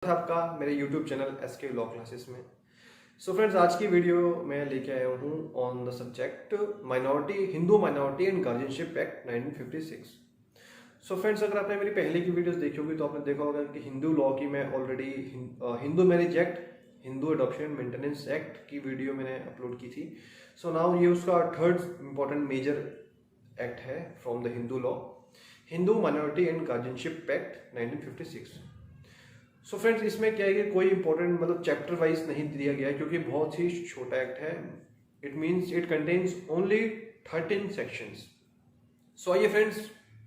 आपका मेरे YouTube channel SK law classes में। सो फ्रेंड्स, आज की वीडियो मैं लेके आया हूँ on the subject minority Hindu minority and guardianship act 1956। So friends, अगर आपने मेरी पहले की वीडियोस देखी होगी तो आपने देखा होगा कि हिंदू लॉ की मैं already Hindu marriage act, Hindu adoption maintenance act की वीडियो मैंने अपलोड की थी। सो नाउ ये उसका थर्ड इंपॉर्टेंट मेजर एक्ट है from the Hindu law, Hindu minority and guardianship act 1956। So friends, इसमें क्या है कि कोई इंपॉर्टेंट मतलब चैप्टर वाइज नहीं दिया गया है क्योंकि बहुत ही छोटा एक्ट है। It means it contains only 13 sections. So आइए फ्रेंड्स,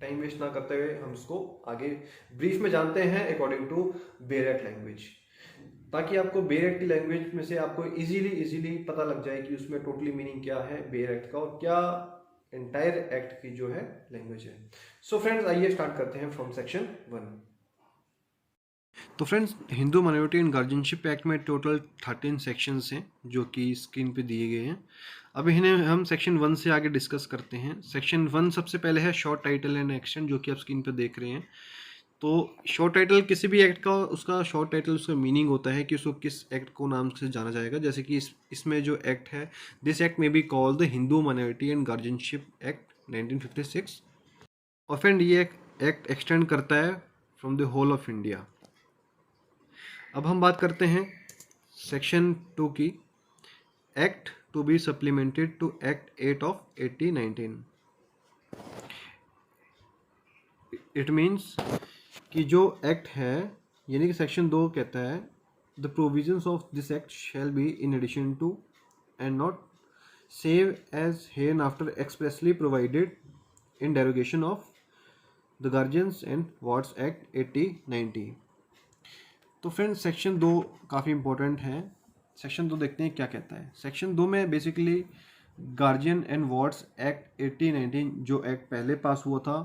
टाइम वेस्ट ना करते हुए हम इसको आगे ब्रीफ में जानते हैं according to bare act language, ताकि आपको बेयर एक्ट की लैंग्वेज में से आपको इजीली पता लग जाए कि उसमें टोटली मीनिंग क्या है बेयर एक्ट का और क्या एंटायर एक्ट की जो है लैंग्वेज है। सो फ्रेंड्स, आइए स्टार्ट करते हैं फ्रॉम सेक्शन 1। तो friends, Hindu minority and guardianship act में टोटल 13 सेक्शंस हैं जो कि स्क्रीन पे दिए गए हैं। अब इन्हें हम सेक्शन 1 से आगे डिस्कस करते हैं। सेक्शन 1 सबसे पहले है शॉर्ट टाइटल एंड एक्शन, जो कि आप स्क्रीन पे देख रहे हैं। तो शॉर्ट टाइटल किसी भी एक्ट का उसका शॉर्ट टाइटल उसका मीनिंग होता है कि उसको किस एक्ट को नाम से जाना जाएगा। जैसे कि इसमें जो एक्ट है, दिस एक्ट में be called the Hindu minority and guardianship act 1956। और फ्रेंड, ये एक्ट एक्सटेंड करता है from the whole of India. अब हम बात करते हैं सेक्शन 2 की, act to be supplemented to act 8 of 1819। It means कि जो एक्ट है, यानी कि सेक्शन 2 कहता है the provisions of this act shall be in addition to and not save as hereafter expressly provided in derogation of the guardians and wards act 1890। तो friends, section 2 काफ़ी important है। Section 2 देखते हैं क्या कहता है। सेक्शन 2 में basically guardian and wards act 1819 जो एक्ट पहले पास हुआ था,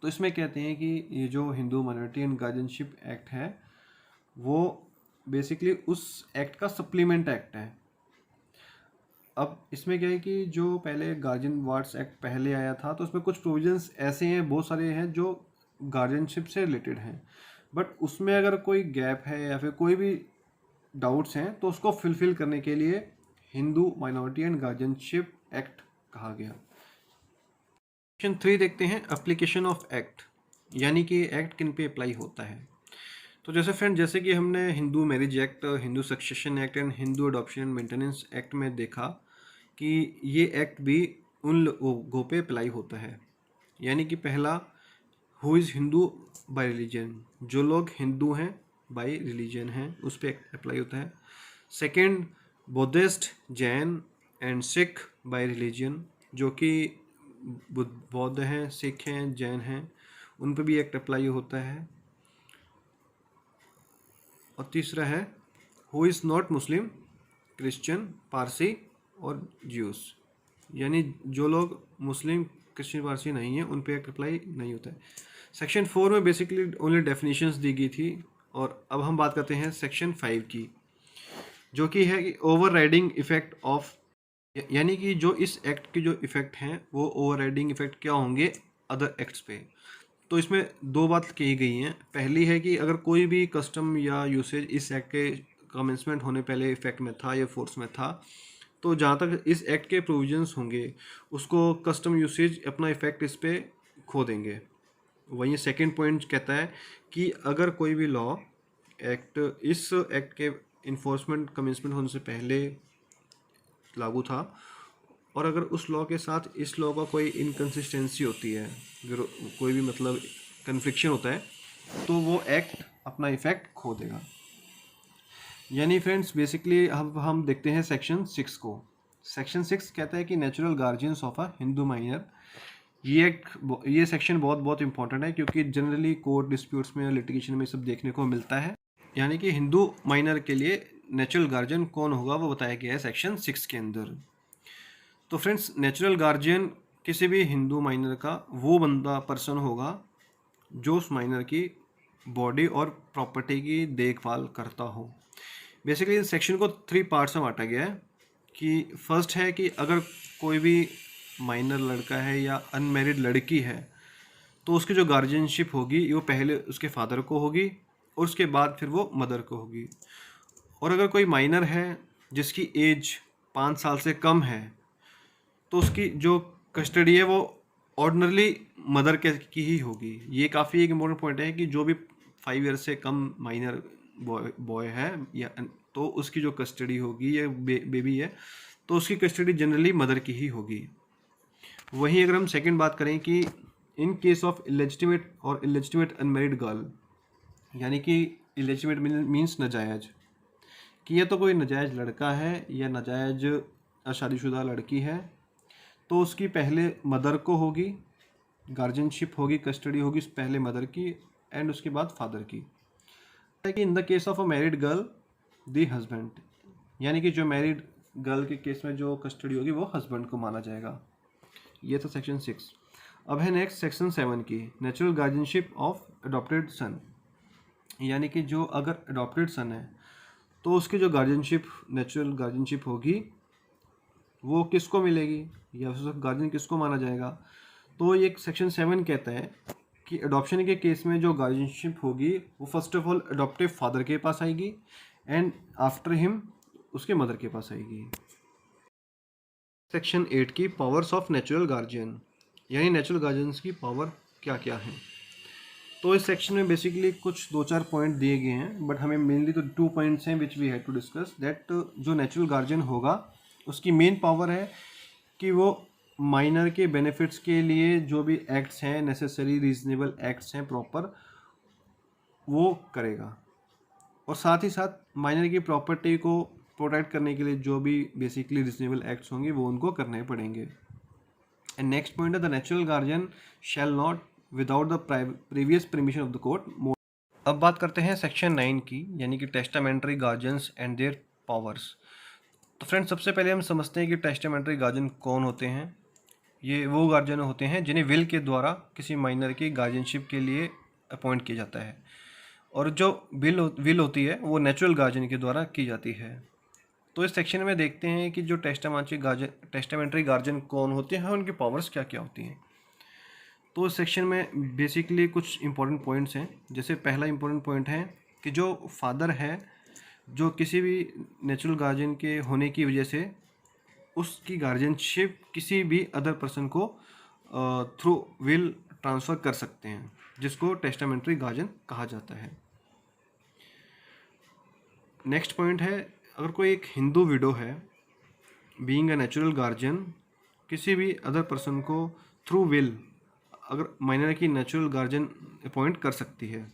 तो इसमें कहते हैं कि ये जो Hindu minority and guardianship act है वो बेसिकली उस एक्ट का सप्लीमेंट एक्ट है। अब इसमें क्या है कि जो पहले गार्जियन वार्ड्स एक्ट पहले आया था तो उसमें कुछ प्रोविजंस ऐसे हैं, बहुत सारे हैं जो गार्जियनशिप से रिलेटेड हैं, बट उसमें अगर कोई गैप है या फिर कोई भी डाउट्स हैं तो उसको फिलफिल करने के लिए Hindu minority and guardianship act कहा गया। सेक्शन 3 देखते हैं, एप्लीकेशन ऑफ एक्ट, यानी कि एक्ट किन पे अप्लाई होता है। तो जैसे फ्रेंड, जैसे कि हमने Hindu marriage act, Hindu succession act and Hindu adoption and maintenance act में देखा कि ये एक्ट भी उन लोगों पे अप्लाई होता है। यानी कि पहला, who is Hindu bye religion, जो लोग हिंदू हैं बाय रिलीजन हैं उस पर अप्लाई होता है। Second, Buddhist, Jain and Sikh bye religion, जो कि बौद्ध हैं, सिख हैं, जैन हैं, उन पर भी एक्ट अप्लाई होता है। और तीसरा है who is not Muslim, Christian, Parsi और ज्यूस, यानी जो लोग मुस्लिम, क्रिश्चियन, पारसी नहीं है उन पे एक्ट अप्लाई नहीं होता है। सेक्शन 4 में बेसिकली ओनली डेफिनेशंस दी गई थी। और अब हम बात करते हैं सेक्शन 5 की, जो कि है कि ओवर राइडिंग इफेक्ट ऑफ, यानी कि जो इस एक्ट के जो इफेक्ट हैं वो ओवर राइडिंग इफेक्ट क्या होंगे अदर एक्ट्स पे। तो इसमें दो बात कही गई हैं। पहली है कि अगर कोई भी कस्टम या यूसेज इस एक्ट के कमेंसमेंट होने पहले इफेक्ट में था या फोर्स में था, तो जहाँ तक इस एक्ट के प्रोविजंस होंगे उसको कस्टम यूसेज अपना इफेक्ट इस पर खो देंगे। वहीं सेकंड पॉइंट कहता है कि अगर कोई भी लॉ एक्ट इस एक्ट के इन्फोर्समेंट कमेंसमेंट होने से पहले लागू था और अगर उस लॉ के साथ इस लॉ का कोई इनकन्सिस्टेंसी होती है, कोई भी मतलब कन्फ्लिक्शन होता है, तो वो एक्ट अपना इफेक्ट खो देगा। यानी फ्रेंड्स, बेसिकली अब हम देखते हैं सेक्शन 6 को। सेक्शन 6 कहता है कि natural guardians of a Hindu minor. ये सेक्शन बहुत इंपॉर्टेंट है क्योंकि जनरली कोर्ट डिस्प्यूट्स में, लिटिगेशन में सब देखने को मिलता है। यानी कि हिंदू माइनर के लिए नेचुरल गार्जियन कौन होगा वो बताया गया है सेक्शन 6 के अंदर। तो फ्रेंड्स, नेचुरल गार्जियन किसी भी हिंदू माइनर का वो बंदा पर्सन होगा जो उस माइनर की बॉडी और प्रॉपर्टी की देखभाल करता हो। बेसिकली इस सेक्शन को 3 पार्ट्स में बांटा गया है कि फर्स्ट है कि अगर कोई भी माइनर लड़का है या अनमैरिड लड़की है तो उसकी जो गार्जियनशिप होगी वो पहले उसके फादर को होगी और उसके बाद फिर वो मदर को होगी। और अगर कोई माइनर है जिसकी एज 5 साल से कम है तो उसकी जो कस्टडी है वो ऑर्डिनरली मदर के की ही होगी। ये काफ़ी एक इम्पोर्टेंट पॉइंट है कि जो भी 5 ईयर से कम माइनर बॉय है या तो उसकी जो कस्टडी होगी या बेबी है तो उसकी कस्टडी जनरली मदर की ही होगी। वहीं अगर हम सेकंड बात करें कि इन केस ऑफ इलेजिटिमेट और इलेजिटिमेट अनमेरिड गर्ल, यानी कि इलेजिटिमेट मीन्स नाजायज, कि या तो कोई नाजायज लड़का है या नाजायज शादीशुदा लड़की है, तो उसकी पहले मदर को होगी, गार्जियनशिप होगी, कस्टडी होगी पहले मदर की एंड उसके बाद फादर की। कि in the case of a married girl the husband, यानी कि जो मैरिड गर्ल के केस में जो कस्टडी होगी वो हस्बैंड को माना जाएगा। ये था सेक्शन 6। अब है नेक्स्ट सेक्शन 7 की, नेचुरल गार्जियनशिप ऑफ अडॉप्टेड सन, यानी कि जो अगर अडॉप्टेड सन है तो उसकी जो गार्जियनशिप नेचुरल गार्जियनशिप होगी वो किसको मिलेगी या फिर गार्जियन किसको माना जाएगा। तो ये सेक्शन 7 कहता है कि अडॉप्शन के केस में जो गार्जियनशिप होगी वो first of all adoptive father के पास आएगी एंड आफ्टर हिम उसके मदर के पास आएगी। सेक्शन 8 की पावर्स ऑफ नेचुरल गार्जियन, यानी नेचुरल गार्जियंस की पावर क्या क्या है। तो इस सेक्शन में बेसिकली कुछ 2-4 पॉइंट दिए गए हैं, बट हमें मेनली तो 2 पॉइंट्स हैं which we have to discuss. That जो नेचुरल गार्जियन होगा उसकी मेन पावर है कि वो माइनर के बेनिफिट्स के लिए जो भी एक्ट्स हैं, नेसेसरी रीजनेबल एक्ट्स हैं प्रॉपर, वो करेगा। और साथ ही साथ माइनर की प्रॉपर्टी को प्रोटेक्ट करने के लिए जो भी बेसिकली रीजनेबल एक्ट्स होंगे वो उनको करने पड़ेंगे। एंड नेक्स्ट पॉइंट है the natural guardian shall not without the previous permission of the court. अब बात करते हैं सेक्शन 9 की, यानी कि testamentary guardians and there powers. तो फ्रेंड्स सबसे पहले हम समझते हैं कि टेस्टामेंट्री गार्जियन कौन होते हैं। ये वो गार्जियन होते हैं जिन्हें विल के द्वारा किसी माइनर की गार्जियनशिप के लिए अपॉइंट किया जाता है, और जो विल होती है वो नेचुरल गार्जियन के द्वारा की जाती है। तो इस सेक्शन में देखते हैं कि जो टेस्टामेंट्री गार्जियन कौन होते हैं, उनकी पावर्स क्या क्या होती हैं। तो इस सेक्शन में बेसिकली कुछ इंपॉर्टेंट पॉइंट्स हैं। जैसे पहला इंपॉर्टेंट पॉइंट है कि जो फादर है, जो किसी भी नेचुरल गार्जियन के होने की वजह से उसकी गार्जियनशिप किसी भी अदर पर्सन को थ्रू विल ट्रांसफ़र कर सकते हैं, जिसको टेस्टामेंट्री गार्जियन कहा जाता है। नेक्स्ट पॉइंट है, अगर कोई एक हिंदू विडो है, बीइंग अ नेचुरल गार्जियन किसी भी अदर पर्सन को थ्रू विल अगर माइनर की नेचुरल गार्जियन अपॉइंट कर सकती है।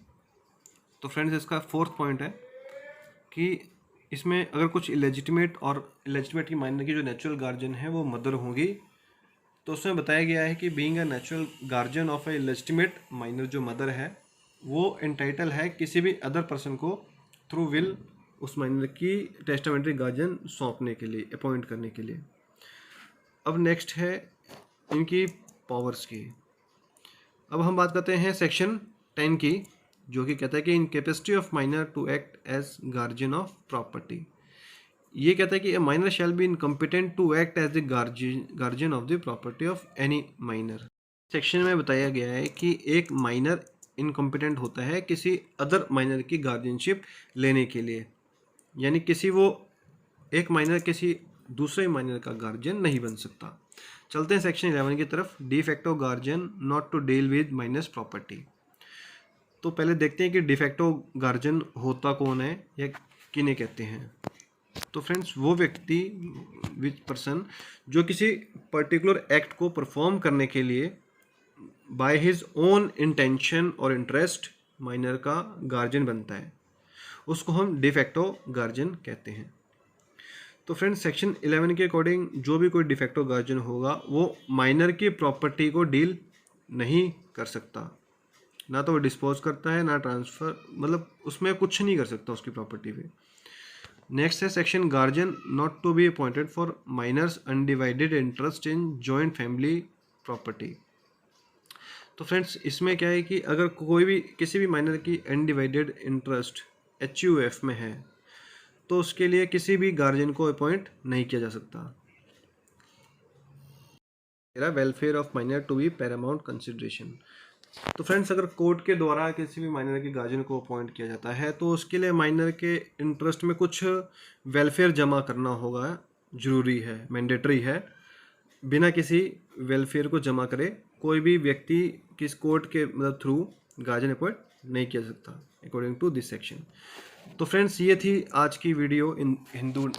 तो फ्रेंड्स इसका फोर्थ पॉइंट है कि इसमें अगर कुछ इलेजिटिमेट की माइनर की जो नेचुरल गार्जियन है वो मदर होंगी, तो उसमें बताया गया है कि being a natural guardian of A illegitimate minor, जो मदर है वो एंटाइटल है किसी भी अदर पर्सन को थ्रू विल उस माइनर की टेस्टामेंट्री गार्जियन सौंपने के लिए, अपॉइंट करने के लिए। अब नेक्स्ट है इनकी पावर्स की। अब हम बात करते हैं सेक्शन 10 की, जो कि कहता है कि in capacity of minor to act as guardian of property. ये कहता है कि a minor shall be incompetent to act as the guardian of the property of any minor. Section में बताया गया है कि एक माइनर इनकम्पिटेंट होता है किसी अदर माइनर की गार्जियनशिप लेने के लिए, यानी एक माइनर किसी दूसरे माइनर का गार्जियन नहीं बन सकता। चलते हैं सेक्शन 11 की तरफ, de facto guardian not to deal with minor's property. तो पहले देखते हैं कि डिफेक्टो गार्जियन होता कौन है या किन्हें कहते हैं। तो फ्रेंड्स वो व्यक्ति विच पर्सन जो किसी पर्टिकुलर एक्ट को परफॉर्म करने के लिए बाय हिज ओन इंटेंशन और इंटरेस्ट माइनर का गार्जियन बनता है, उसको हम डिफेक्टो गार्जियन कहते हैं। तो फ्रेंड्स सेक्शन 11 के अकॉर्डिंग जो भी कोई डिफेक्टो गार्जियन होगा वो माइनर की प्रॉपर्टी को डील नहीं कर सकता, ना तो वो डिस्पोज करता है ना ट्रांसफ़र, मतलब उसमें कुछ नहीं कर सकता उसकी प्रॉपर्टी पे। नेक्स्ट है section guardian not to be appointed for minor's undivided interest in joint family property. तो फ्रेंड्स इसमें क्या है कि अगर कोई भी किसी भी माइनर की अनडिवाइडेड इंटरेस्ट HUF में है तो उसके लिए किसी भी गार्जियन को अपॉइंट नहीं किया जा सकता। मेरा welfare of minor to be paramount consideration. तो फ्रेंड्स, अगर कोर्ट के द्वारा किसी भी माइनर के गार्जियन को अपॉइंट किया जाता है तो उसके लिए माइनर के इंटरेस्ट में कुछ वेलफेयर जमा करना होगा, ज़रूरी है, मैंडेटरी है। बिना किसी वेलफेयर को जमा करे कोई भी व्यक्ति किस कोर्ट के मतलब थ्रू गार्जियन अपॉइंट नहीं किया सकता, अकॉर्डिंग टू दिस सेक्शन। तो फ्रेंड्स, ये थी आज की video in Hindu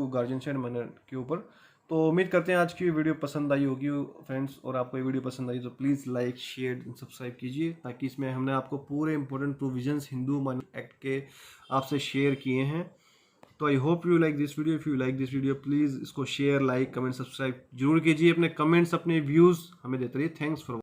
guardianship and minor के ऊपर। तो उम्मीद करते हैं आज की वीडियो पसंद आई होगी फ्रेंड्स, और आपको ये वीडियो पसंद आई तो प्लीज़ लाइक, शेयर, सब्सक्राइब कीजिए, ताकि इसमें हमने आपको पूरे important provisions Hindu minor act के आपसे शेयर किए हैं। तो I hope you like this video. If you like this video please इसको शेयर, लाइक, कमेंट, सब्सक्राइब जरूर कीजिए। अपने कमेंट्स, अपने व्यूज़ हमें देते रहिए। Thanks for